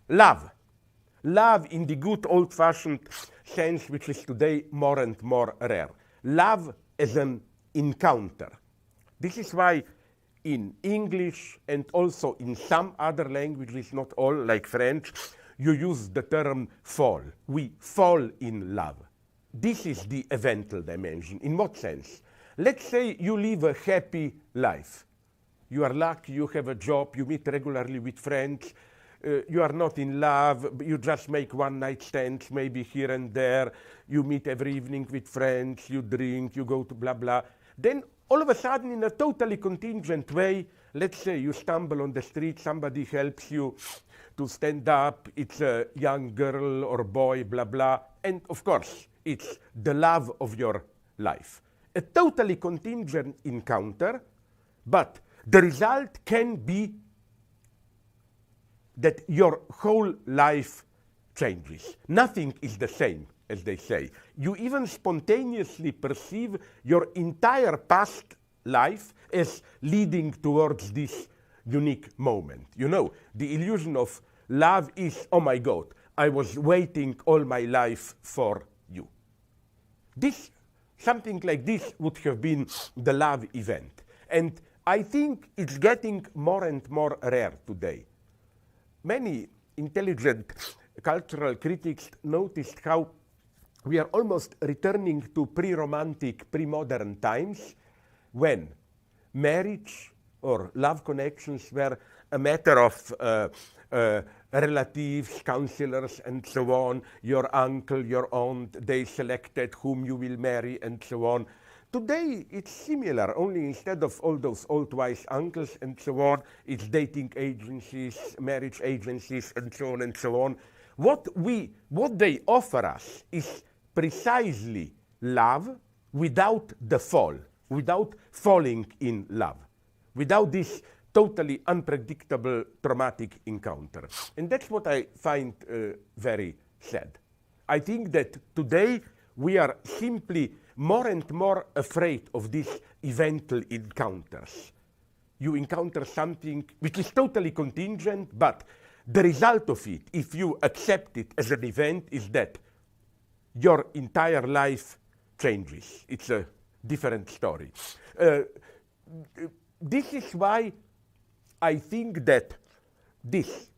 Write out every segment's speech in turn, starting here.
Love. Love in the good old-fashioned sense, which is today more and more rare. Love as an encounter. This is why in English and also in some other languages, not all, like French, you use the term fall. We fall in love. This is the eventual dimension. In what sense? Let's say you live a happy life. You are lucky, you have a job, you meet regularly with friends, you are not in love, you just make one-night stands, maybe here and there, you meet every evening with friends, you drink, you go to blah, blah. Then all of a sudden, in a totally contingent way, let's say you stumble on the street, somebody helps you to stand up, it's a young girl or boy, blah, blah, and of course, it's the love of your life. A totally contingent encounter, but the result can be that your whole life changes. Nothing is the same, as they say. You even spontaneously perceive your entire past life as leading towards this unique moment. You know, the illusion of love is, oh my God, I was waiting all my life for you. This, something like this would have been the love event. And I think it's getting more and more rare today. Many intelligent cultural critics noticed how we are almost returning to pre-romantic, pre-modern times when marriage or love connections were a matter of relatives, counselors, and so on. Your uncle, your aunt, they selected whom you will marry, and so on. Today, it's similar, only instead of all those old wise uncles and so on, it's dating agencies, marriage agencies, and so on and so on. What they offer us is precisely love without the fall, without falling in love, without this totally unpredictable traumatic encounter. And that's what I find very sad. I think that today we are simply more and more afraid of these eventual encounters. You encounter something which is totally contingent, but the result of it, if you accept it as an event, is that your entire life changes. It's a different story. This is why I think that this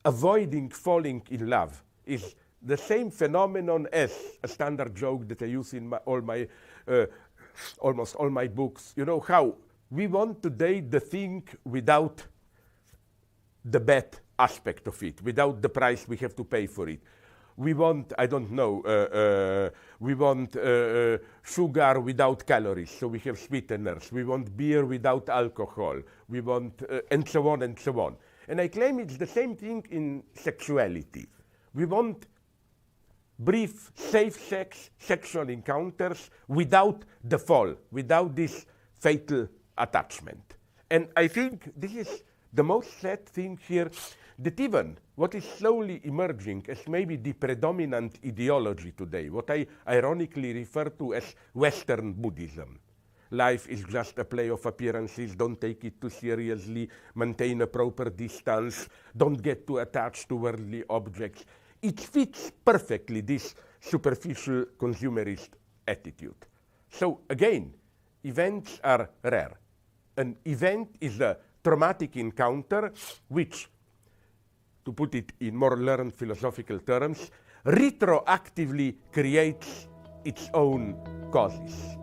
avoiding falling in love is the same phenomenon as a standard joke that I use in almost all my books. You know how we want to date the thing without the bad aspect of it, without the price we have to pay for it. We want, I don't know, we want sugar without calories, so we have sweeteners. We want beer without alcohol. We want, and so on and so on. And I claim it's the same thing in sexuality. We want brief, safe sex, sexual encounters without the fall, without this fatal attachment. And I think this is the most sad thing here, that even what is slowly emerging as maybe the predominant ideology today, what I ironically refer to as Western Buddhism. Life is just a play of appearances, don't take it too seriously, maintain a proper distance, don't get too attached to worldly objects. It fits perfectly this superficial consumerist attitude. So again, events are rare. An event is a traumatic encounter which, to put it in more learned philosophical terms, retroactively creates its own causes.